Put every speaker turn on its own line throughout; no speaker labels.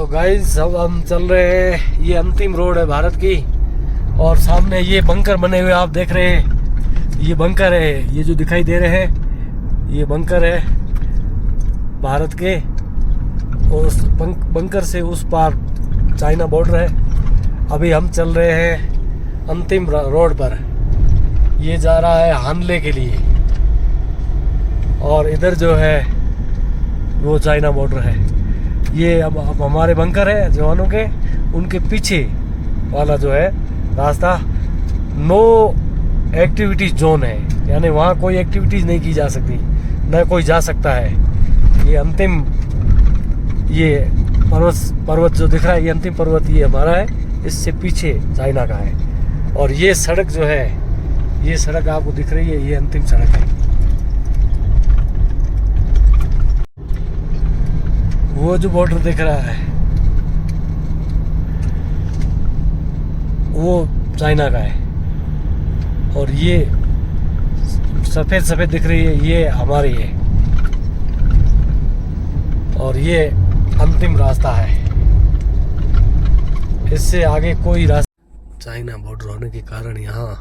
Guys अब हम चल रहे हैं, ये अंतिम रोड है भारत की। और सामने ये बंकर बने हुए आप देख रहे हैं, ये बंकर है, ये जो दिखाई दे रहे हैं ये बंकर है भारत के। और उस बंकर से उस पार चाइना बॉर्डर है। अभी हम चल रहे हैं अंतिम रोड पर, ये जा रहा है हानले के लिए। और इधर जो है वो चाइना बॉर्डर है। ये अब हमारे बंकर है जवानों के, उनके पीछे वाला जो है रास्ता नो एक्टिविटीज जोन है, यानी वहाँ कोई एक्टिविटीज नहीं की जा सकती, न कोई जा सकता है। ये अंतिम ये पर्वत जो दिख रहा है, ये अंतिम पर्वत ये हमारा है, इससे पीछे चाइना का है। और ये सड़क जो है, ये सड़क आपको दिख रही है, ये अंतिम सड़क है। वो जो बॉर्डर दिख रहा है वो चाइना का है। और ये सफेद सफेद दिख रही है, ये हमारी है। और ये अंतिम रास्ता है, इससे आगे कोई रास्ता। चाइना बॉर्डर होने के कारण यहाँ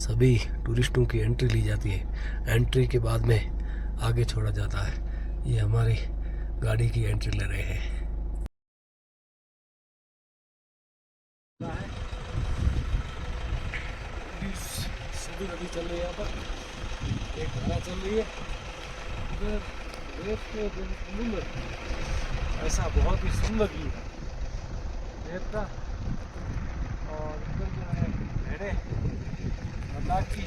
सभी टूरिस्टों की एंट्री ली जाती है। एंट्री के बाद में आगे छोड़ा जाता है। ये हमारी गाड़ी की एंट्री ले रहे हैं। सभी नदी चल रही है, यहाँ पर एक धारा चल रही है। इधर रेत के समुद्र, ऐसा बहुत ही सुंदर व्यू है रेत का। और इधर जो है भेड़े लद्दाख की,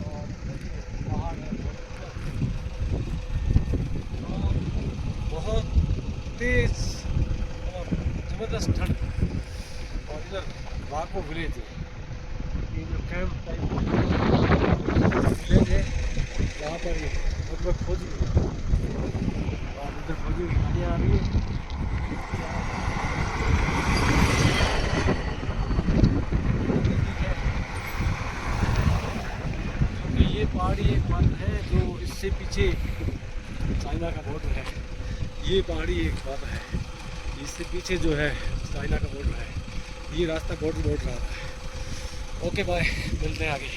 और पहाड़ है बहुत तेज और जबरदस्त ठंड। और इधर वाको विलेज है, ये जो कैंप टाइप विलेज है, यहाँ पर ये लगभग फौजी है। और इधर फौजी की गाड़ियाँ आ रही है। क्योंकि ये पहाड़ी एक बात है जो इससे पीछे चाइना का बॉर्डर है। ये पहाड़ी एक बात है, इससे पीछे जो है चाइना का बॉर्डर है। ये रास्ता बॉर्डर रहा है। ओके बाय, मिलते हैं आगे।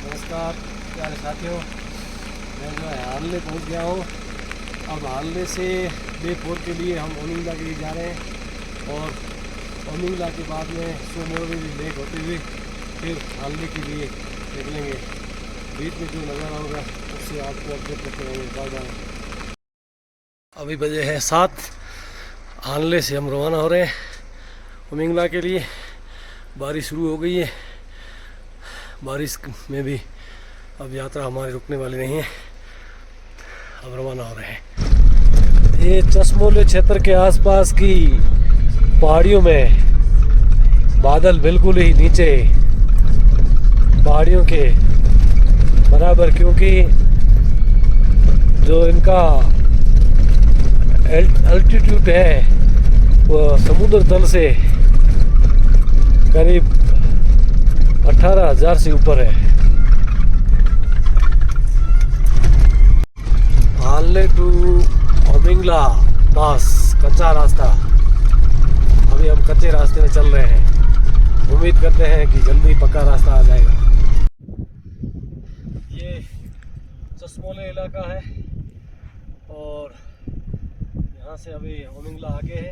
नमस्कार प्यारे साथियों, मैं जो है हानले पहुंच गया हूँ। अब हानले से डे 4 के लिए हम ओमिंगला के लिए जा रहे हैं। और ओमिंगला के बाद में सोमोरी लेक होते हुए फिर हानले के लिए निकलेंगे। बीच में जो नज़ारा होगा उससे आपको अपडेट करते रहेंगे। Bye bye. अभी बजे है 7, हानले से हम रवाना हो रहे हैं ओमिंगला के लिए। बारिश शुरू हो गई है, बारिश में भी अब यात्रा हमारी रुकने वाली नहीं है। अब रवाना हो रहे हैं। ये चश्मोले क्षेत्र के आसपास की पहाड़ियों में बादल बिल्कुल ही नीचे पहाड़ियों के बराबर, क्योंकि जो इनका अल्टीट्यूड है वो समुद्र तल से करीब 18,000 से ऊपर है। हानले टू ओमिंगला पास कच्चा रास्ता। अभी हम कच्चे रास्ते में चल रहे हैं, उम्मीद करते हैं कि जल्दी पक्का रास्ता आ जाएगा। ये चश्मोले इलाका है और यहाँ से अभी ओमिंगला आगे है।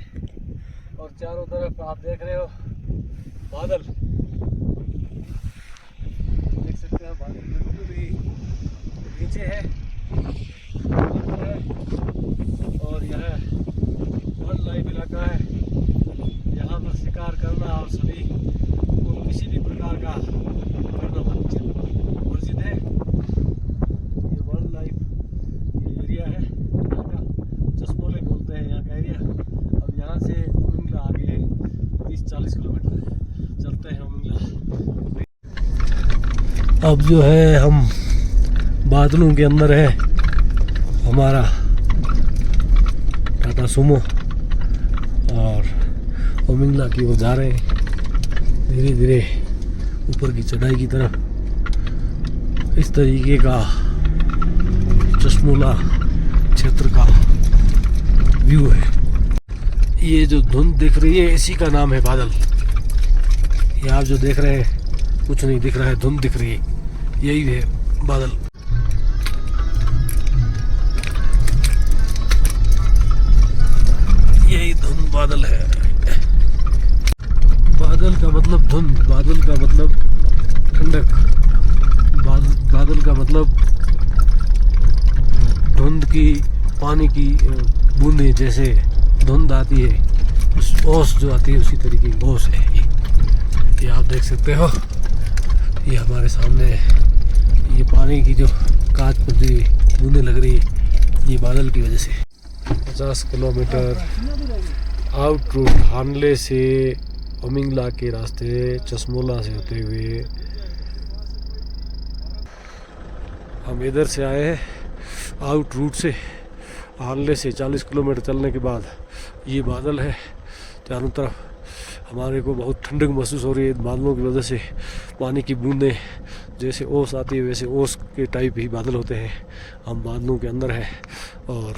और चारों तरफ आप देख रहे हो बादल, देख सकते हैं बादल बिल्कुल ही नीचे है। और यह वाइल्ड लाइफ इलाका है, यहाँ पर शिकार करना और सभी को किसी भी प्रकार का करना वर्जित है। ये वाइल्ड लाइफ एरिया है, यहाँ का चश्मोले बोलते हैं यहाँ का एरिया। अब यहाँ से ओमिंगला आगे है 30-40 किलोमीटर चलते हैं ओमिंगला। अब जो है हम बादलों के अंदर है हमारा टाटा सुमो, और ओमिंगला की ओर जा रहे हैं धीरे धीरे ऊपर की चढ़ाई की तरफ। इस तरीके का चश्मोला क्षेत्र का व्यू है। ये जो धुंध दिख रही है इसी का नाम है बादल। ये आप जो देख रहे हैं कुछ नहीं दिख रहा है, धुंध दिख रही है, यही है बादल। यही धुंध बादल है। बादल का मतलब धुंध, बादल का मतलब ठंडक, बादल का मतलब धुंध की पानी की बूंदें, जैसे धुंध आती है उस ओस जो आती है उसी तरीके की ओस है ये आप देख सकते हो। ये हमारे सामने ये पानी की जो कांच पर जो बूंदें लग रही है ये बादल की वजह से। 50 किलोमीटर आउट रूट हानले से ओमिंगला के रास्ते चश्मोला से होते हुए हम इधर से आए हैं आउट रूट से। हानले से 40 किलोमीटर चलने के बाद ये बादल है चारों तरफ। हमारे को बहुत ठंडक महसूस हो रही है बादलों की वजह से। पानी की बूंदें जैसे ओस आती है वैसे ओस के टाइप ही बादल होते हैं। हम बादलों के अंदर हैं और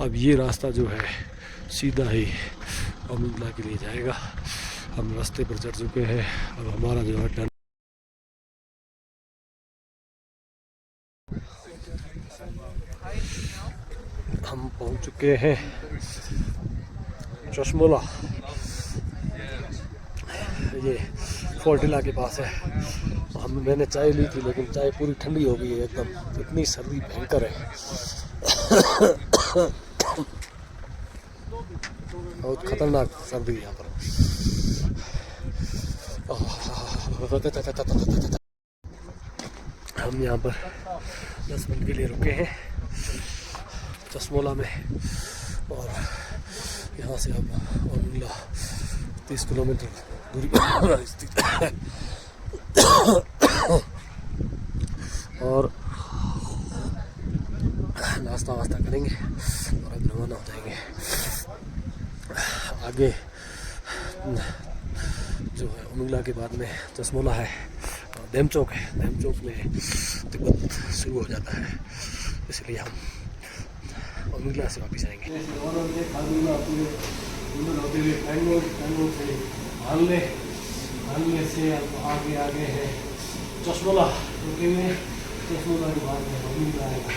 अब ये रास्ता जो है सीधा ही ओमिंगला के लिए जाएगा। हम रास्ते पर चढ़ चुके हैं। अब हमारा जो है टर्न हम पहुंच चुके हैं चश्मोला। ये फोर्टिला के पास है। मैंने चाय ली थी लेकिन चाय पूरी ठंडी हो गई है एकदम, इतनी सर्दी भयंकर है। बहुत खतरनाक सर्दी है यहाँ पर। हम यहाँ पर 10 मिनट के लिए रुके हैं चश्मोला में और यहाँ से अब ओमिंगला 30 किलोमीटर दूरी पर स्थित है। और नाश्ता वास्ता करेंगे और अब रवाना हो जाएंगे। आगे जो है ओमिंगला के बाद में चश्मोला है, डेमचौक है। डेमचौक में तिब्बत शुरू हो जाता है, इसलिए हम ओमिंगला से वापस आएंगे। हानले से अब आगे है चश्मोला, चश्मोला के बाद में ओमिंगला आएगा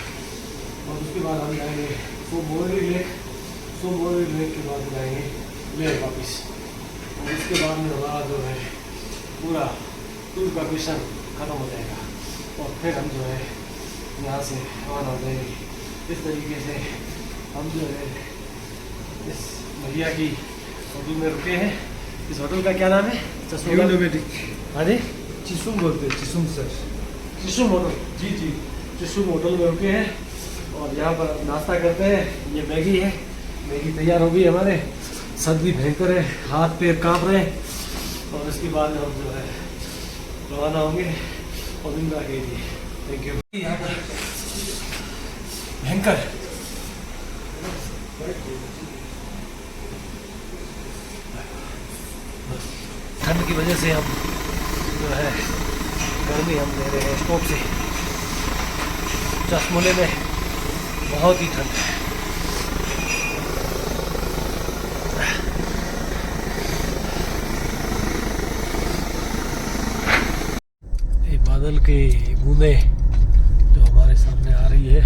और उसके बाद हम जाएंगे सोमोरी लेक के बाद जाएंगे लेह वापस। और इसके बाद में हमारा जो है पूरा टूर का मिशन ख़त्म हो जाएगा और फिर हम जो है यहाँ से रवाना हो जाएंगे। इस तरीके से हम जो है इस भैया की होटल में रुके हैं। इस होटल का क्या नाम है? चश्मोला। हाँ जी,
चिसुम बोलते हैं, चिसुम सर,
चिसुम होटल।
जी जी,
चिसुम होटल में रुके हैं और यहाँ पर नाश्ता करते हैं। ये मैगी है, मैगी तैयार हो गई हमारे। सर्दी भयंकर है, हाथ पैर काँप रहे हैं और इसके बाद हम जो है रवाना होंगे ओमिंगला के लिए। Thank you. यहाँ पर भयंकर ठंड की वजह से हम जो है गर्मी हम ले रहे हैं स्टोव से। चश्मोले में बहुत ही ठंड है। ये बादल की बूंदें जो हमारे सामने आ रही है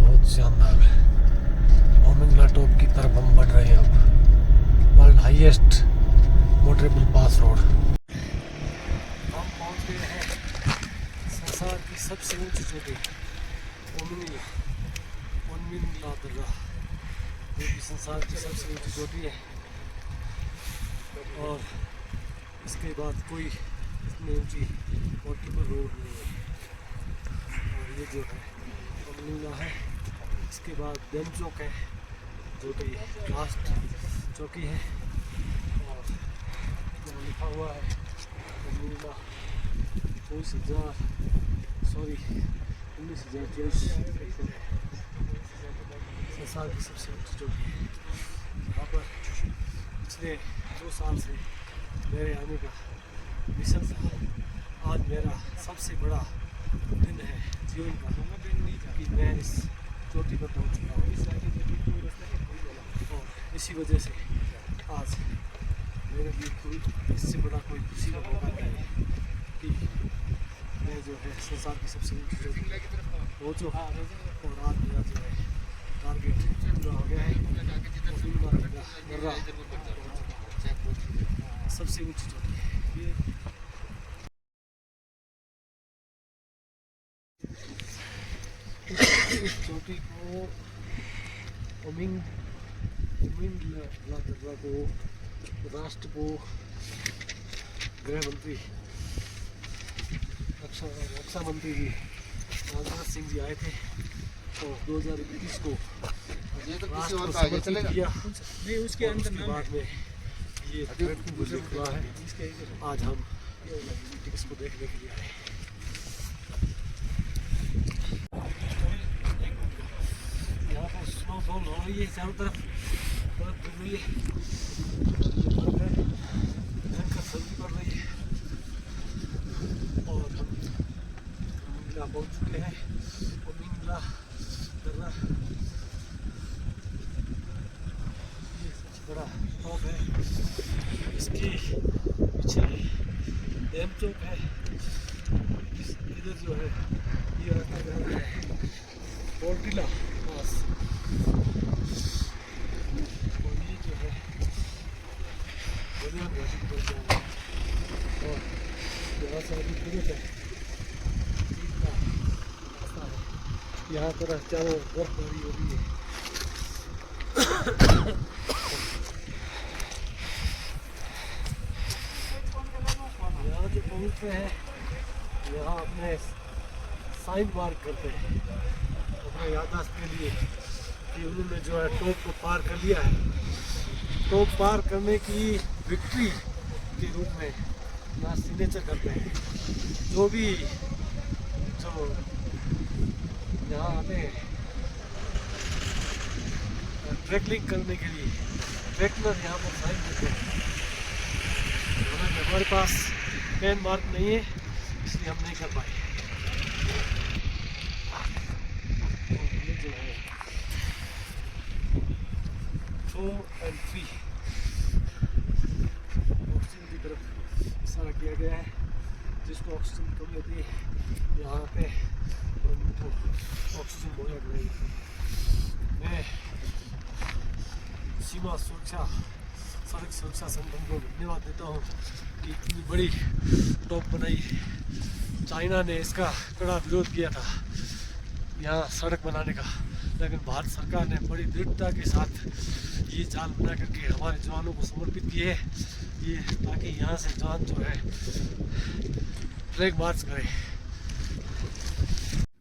बहुत शानदार है। ओमिंगला टॉप की तरफ हम बढ़ रहे हैं अब। World highest motorable pass road. हम पहुंच गए हैं संसार की सबसे ऊंची चोटी ओमिंगला दर्रा, जो कि संसार की सबसे ऊंची चोटी है और इसके बाद कोई इतनी ऊंची मोटरेबल रोड नहीं है। और ये जो है ओमिंगला है, इसके बाद डेमचौक है जो कि लास्ट चौकी है और लिखा हुआ है ओमिंगला 19,024 संसार की सबसे ऊंची चोटी है। यहाँ पर पिछले 2 साल से मेरे आने का मिशन था। आज मेरा सबसे बड़ा दिन है जीवन का कि मैं इस चोटी पर पहुँच चुका हूँ। इसी वजह से आज मेरे लिए कोई इससे बड़ा कोई खुशी का मौका नहीं है कि मैं जो है संसार की सबसे ऊंची चोटी पहुँचूँ। और आज मेरा जो है टारगेट पूरा हो गया है। सबसे ऊंची चोटी है ये। इस चोटी को उमिंग दर्रा को राष्ट्र को गृह मंत्री रक्षा मंत्री जी राजनाथ सिंह जी आए थे और 2021 को राष्ट्र को समर्पित किया। नहीं उसके अंदर बाद में ये गुजर हुआ है। आज हम इसको देखने के लिए आए। यहाँ पर स्नोफॉल हो रही है, चारों तरफ बर्फ गिर रही है, भयंकर सर्दी पड़ रही है। और हम मिला पहुँच चुके हैं और मिला दर्रा ये सबसे बड़ा टॉप है। इसके पीछे डैम चौक है। इधर जो है ये रास्ता जा रहा है पोर्टिला पास। और ये जो है बनियान घाटी की तरफ जा रहा है और यहाँ से अभी तुरंत है रास्ता है। यहाँ तरफ चारों बर्फबारी हो रही है। यहाँ जो पहुँचते हैं यहाँ अपने साइन मार्क करते हैं अपने याददाश्त के लिए कि उन्होंने जो है टॉप को पार कर लिया है। टॉप पार करने की विक्ट्री के रूप में यहाँ सिग्नेचर करते हैं। जो भी जो यहाँ आते हैं ट्रैकलिंग करने के लिए ट्रैकलर यहाँ पर साइन करते हैं। हमारे पास पेन मार्क नहीं है इसलिए हम नहीं कर पाए। जो है 2 और 3 ऑक्सीजन की तरफ इशारा किया गया है। जिसको ऑक्सीजन की कमी होती है यहाँ पे उनको ऑक्सीजन मुहैया कराई जाती है। मैं सीमा सुरक्षा सड़क सुरक्षा संगठन को धन्यवाद देता हूँ कि इतनी बड़ी टॉप बनाई है। चाइना ने इसका कड़ा विरोध किया था यहाँ सड़क बनाने का, लेकिन भारत सरकार ने बड़ी दृढ़ता के साथ ये जाल बना करके हमारे जवानों को समर्पित किए है ये, ताकि यहाँ से जवान जो है फ्लैग मार्च करे।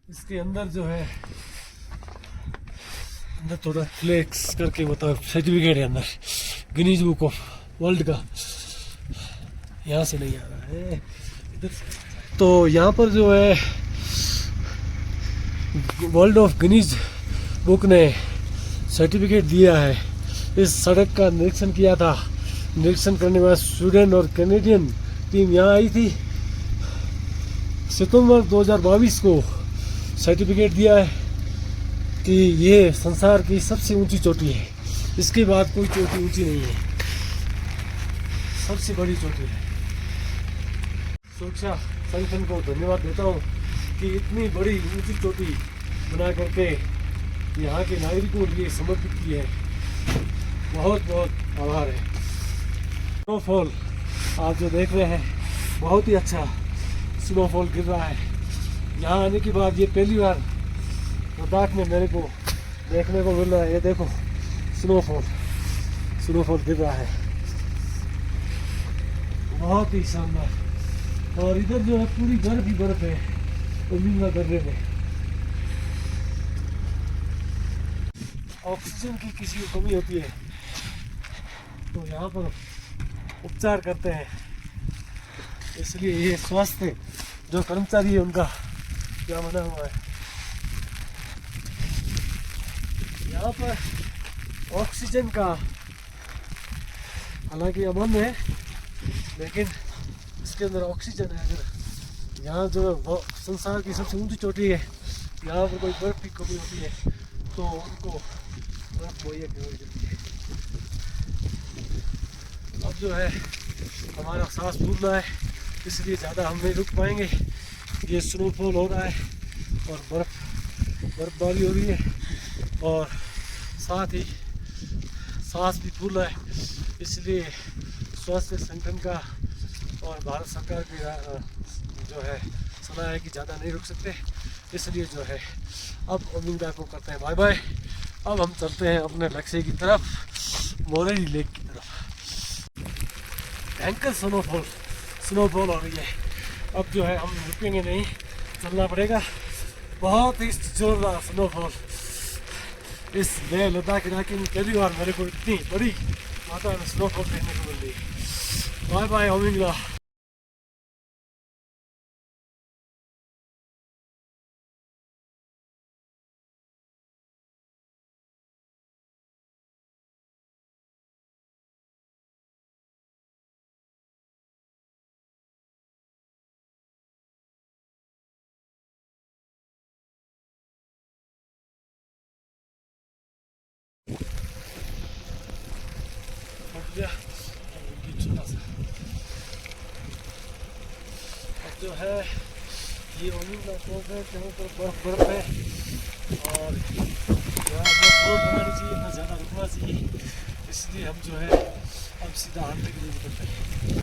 इसके अंदर जो है अंदर थोड़ा फ्लैक्स करके मतलब सर्टिफिकेट है अंदर गिनीज बुक ऑफ वर्ल्ड का। यहाँ से नहीं आ रहा है इधर से। तो यहाँ पर जो है वर्ल्ड ऑफ गिनीज बुक ने सर्टिफिकेट दिया है। इस सड़क का निरीक्षण किया था। निरीक्षण करने के बाद स्वीडन और कैनेडियन टीम यहाँ आई थी। सितंबर 2022 को सर्टिफिकेट दिया है कि ये संसार की सबसे ऊंची चोटी है। इसके बाद कोई चोटी ऊंची नहीं है, सबसे बड़ी चोटी है। सुरक्षा संगठन को धन्यवाद देता हूँ कि इतनी बड़ी ऊंची चोटी बना करके यहाँ के नागरिकों के लिए समर्पित की है। बहुत बहुत आभार है। स्नोफॉल आप जो देख रहे हैं बहुत ही अच्छा स्नोफॉल गिर रहा है। यहाँ आने के बाद ये पहली बार लद्दाख में मेरे को देखने को मिल रहा है। ये देखो स्नोफॉल गिर रहा है, बहुत ही शानदार। और इधर जो है पूरी बर्फ ही बर्फ है उमिंगा दर्रे में। ऑक्सीजन की किसी को कमी होती है तो यहाँ पर उपचार करते हैं। इसलिए ये स्वास्थ्य जो कर्मचारी है उनका क्या बना हुआ है। यहाँ पर ऑक्सीजन का हालांकि अबंध है लेकिन इसके अंदर ऑक्सीजन है। अगर यहाँ जो संसार की सबसे ऊंची चोटी है यहाँ पर कोई बर्फ की कमी होती है तो उनको बर्फ मुहैया करवाई जाती है। अब जो है हमारा सांस फूलना है, इसलिए ज़्यादा हम नहीं रुक पाएंगे। ये स्नोफॉल हो रहा है और बर्फबारी हो रही है और साथ ही सांस भी फूल रहा है, इसलिए स्वास्थ्य संगठन का और भारत सरकार की जो है सलाह है कि ज़्यादा नहीं रुक सकते, इसलिए जो है अब उम्मीद को करते हैं बाय बाय। अब हम चलते हैं अपने लक्ष्य की तरफ, मोरेली लेक की तरफ। भयंकर स्नोफॉल हो रही है। अब जो है हम रुकेंगे नहीं, चलना पड़ेगा। बहुत ही जोरदार स्नोफॉल इस लेह लद्दाख इलाके में पहली बार मेरे को इतनी बड़ी मात्रा में स्नोफॉल देखने को मिल रही है। बाय बाय ओमिंगला। छोटा सा अब जो है ये ओमिंगला फोर्ट है, जहाँ पर बर्फ है और यहाँ बर्फ बहुत बनानी चाहिए, ना ज़्यादा रुकना चाहिए, इसलिए हम जो है अब सीधा हाथ के लिए निकलते हैं।